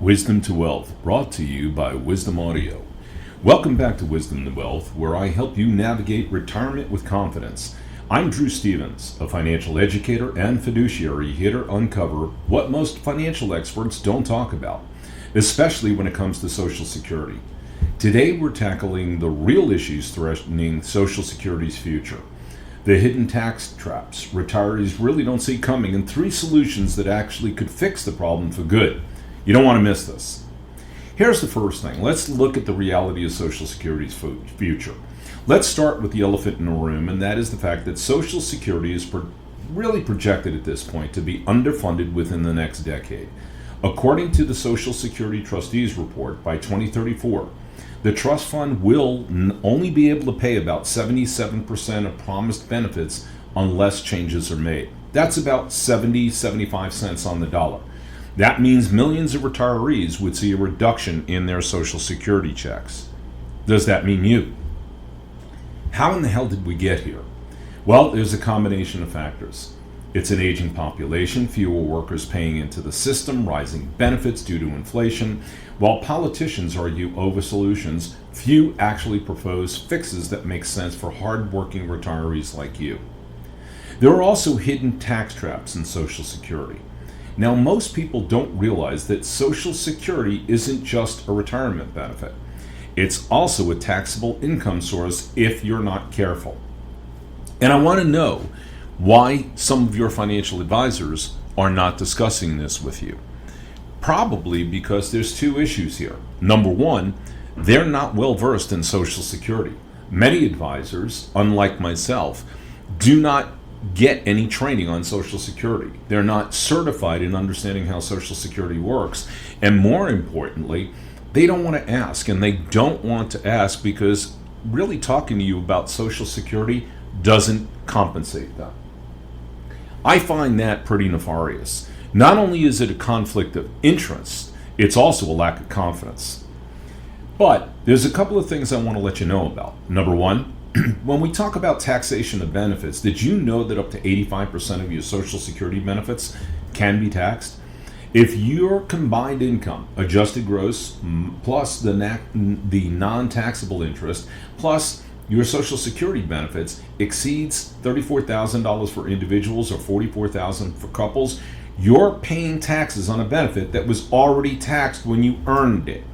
Wisdom to Wealth, brought to you by Wisdom Audio. Welcome back to Wisdom to Wealth, where I help you navigate retirement with confidence. I'm Drew Stevens, a financial educator and fiduciary here to uncover what most financial experts don't talk about, especially when it comes to Social Security. Today we're tackling the real issues threatening Social Security's future. The hidden tax traps retirees really don't see coming, and 3 solutions that actually could fix the problem for good. You don't want to miss this. Here's the first thing. Let's look at the reality of Social Security's future. Let's start with the elephant in the room, and that is the fact that Social Security is really projected at this point to be underfunded within the next decade. According to the Social Security Trustees Report, by 2034, the trust fund will only be able to pay about 77% of promised benefits unless changes are made. That's about 75 cents on the dollar. That means millions of retirees would see a reduction in their Social Security checks. Does that mean you? How in the hell did we get here? Well, there's a combination of factors. It's an aging population, fewer workers paying into the system, rising benefits due to inflation. While politicians argue over solutions, few actually propose fixes that make sense for hard-working retirees like you. There are also hidden tax traps in Social Security. Now, most people don't realize that Social Security isn't just a retirement benefit. It's also a taxable income source if you're not careful. And I want to know why some of your financial advisors are not discussing this with you. Probably because there's 2 issues here. Number one, they're not well versed in Social Security. Many advisors, unlike myself, do not get any training on Social Security. They're not certified in understanding how Social Security works. And more importantly, they don't want to ask, and they don't want to ask because really talking to you about Social Security doesn't compensate them. I find that pretty nefarious. Not only is it a conflict of interest, it's also a lack of confidence. But there's a couple of things I want to let you know about. Number one, when we talk about taxation of benefits, did you know that up to 85% of your Social Security benefits can be taxed? If your combined income, adjusted gross, plus the non-taxable interest, plus your Social Security benefits exceeds $34,000 for individuals or $44,000 for couples, you're paying taxes on a benefit that was already taxed when you earned it.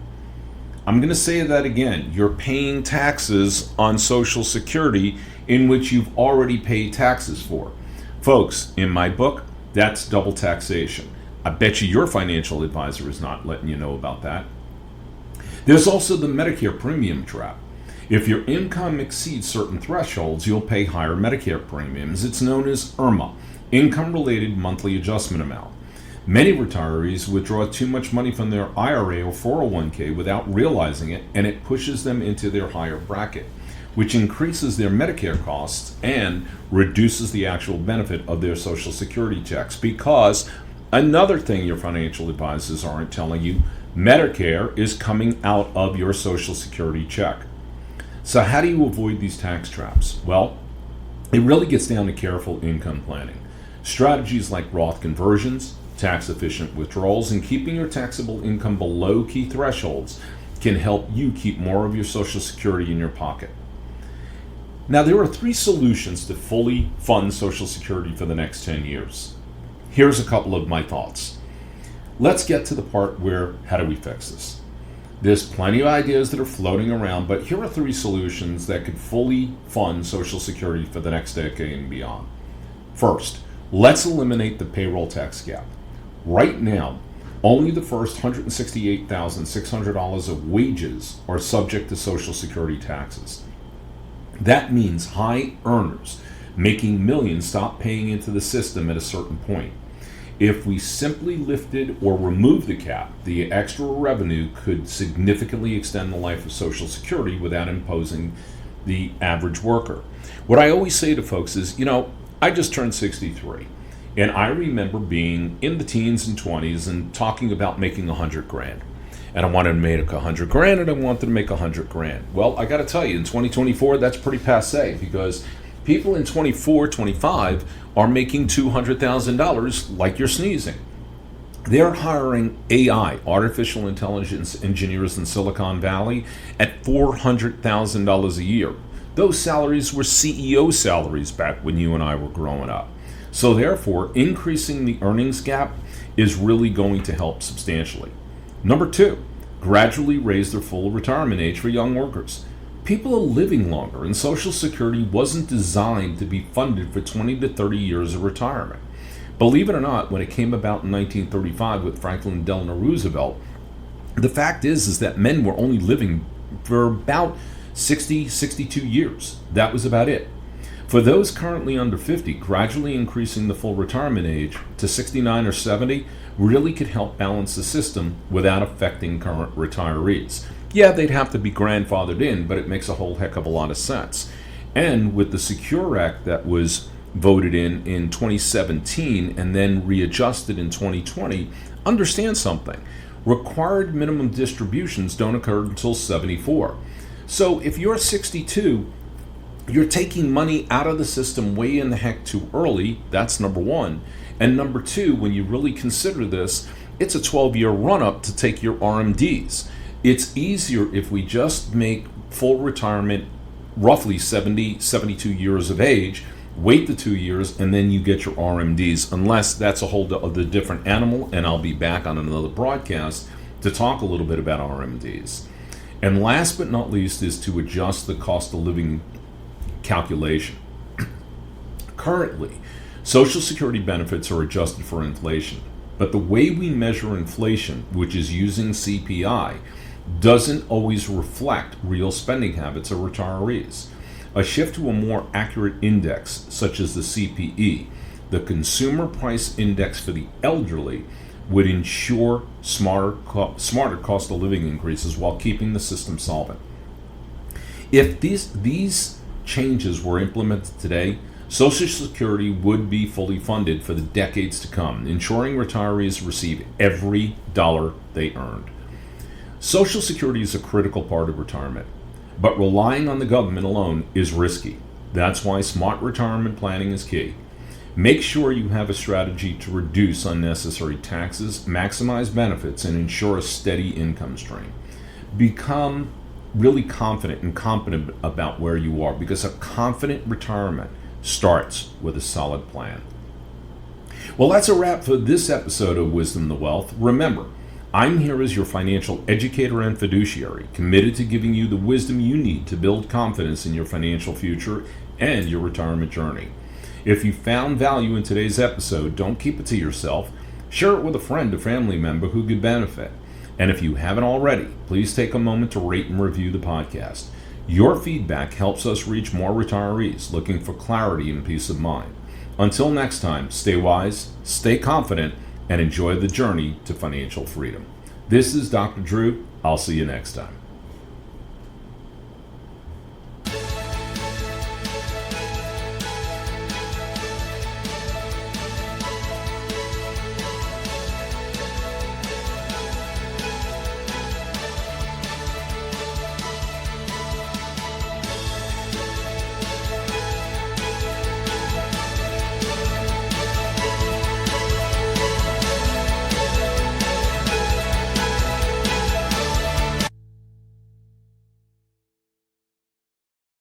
I'm going to say that again. You're paying taxes on Social Security in which you've already paid taxes for. Folks, in my book, that's double taxation. I bet you your financial advisor is not letting you know about that. There's also the Medicare premium trap. If your income exceeds certain thresholds, you'll pay higher Medicare premiums. It's known as IRMAA, Income-Related Monthly Adjustment Amount. Many retirees withdraw too much money from their IRA or 401k without realizing it, and it pushes them into their higher bracket, which increases their Medicare costs and reduces the actual benefit of their Social Security checks. Because another thing your financial advisors aren't telling you, Medicare is coming out of your Social Security check. So how do you avoid these tax traps? Well, it really gets down to careful income planning. Strategies like Roth conversions, tax-efficient withdrawals, and keeping your taxable income below key thresholds can help you keep more of your Social Security in your pocket. Now, there are 3 solutions to fully fund Social Security for the next 10 years. Here's a couple of my thoughts. Let's get to the part where, how do we fix this? There's plenty of ideas that are floating around, but here are 3 solutions that could fully fund Social Security for the next decade and beyond. First, let's eliminate the payroll tax gap. Right now, only the first $168,600 of wages are subject to Social Security taxes. That means high earners making millions stop paying into the system at a certain point. If we simply lifted or removed the cap, the extra revenue could significantly extend the life of Social Security without imposing the average worker. What I always say to folks is, I just turned 63, and I remember being in the teens and 20s and talking about making $100,000. And I wanted to make $100,000, and I wanted to make $100,000. Well, I got to tell you, in 2024, that's pretty passé, because people in 24, 25 are making $200,000 like you're sneezing. They're hiring AI, artificial intelligence engineers in Silicon Valley, at $400,000 a year. Those salaries were CEO salaries back when you and I were growing up. So therefore, increasing the earnings gap is really going to help substantially. Number two, gradually raise their full retirement age for young workers. People are living longer, and Social Security wasn't designed to be funded for 20 to 30 years of retirement. Believe it or not, when it came about in 1935 with Franklin Delano Roosevelt, the fact is that men were only living for about 60, 62 years. That was about it. For those currently under 50, gradually increasing the full retirement age to 69 or 70 really could help balance the system without affecting current retirees. Yeah, they'd have to be grandfathered in, but it makes a whole heck of a lot of sense. And with the Secure Act that was voted in 2017 and then readjusted in 2020, understand something. Required minimum distributions don't occur until 74. So if you're 62, you're taking money out of the system way in the heck too early. That's number one. And number two, when you really consider this, it's a 12-year run-up to take your RMDs. It's easier if we just make full retirement roughly 70, 72 years of age, wait the 2 years, and then you get your RMDs, unless that's a whole other different animal, and I'll be back on another broadcast to talk a little bit about RMDs. And last but not least is to adjust the cost of living calculation. Currently, Social Security benefits are adjusted for inflation, but the way we measure inflation, which is using CPI, doesn't always reflect real spending habits of retirees. A shift to a more accurate index, such as the CPE, the Consumer Price Index for the elderly, would ensure smarter cost of living increases while keeping the system solvent. If these changes were implemented today, Social Security would be fully funded for the decades to come, ensuring retirees receive every dollar they earned. Social Security is a critical part of retirement, but relying on the government alone is risky. That's why smart retirement planning is key. Make sure you have a strategy to reduce unnecessary taxes, maximize benefits, and ensure a steady income stream. Become really confident and competent about where you are, because a confident retirement starts with a solid plan. Well, that's a wrap for this episode of Wisdom the Wealth. Remember, I'm here as your financial educator and fiduciary, committed to giving you the wisdom you need to build confidence in your financial future and your retirement journey. If you found value in today's episode, don't keep it to yourself. Share it with a friend or family member who could benefit. And if you haven't already, please take a moment to rate and review the podcast. Your feedback helps us reach more retirees looking for clarity and peace of mind. Until next time, stay wise, stay confident, and enjoy the journey to financial freedom. This is Dr. Drew. I'll see you next time.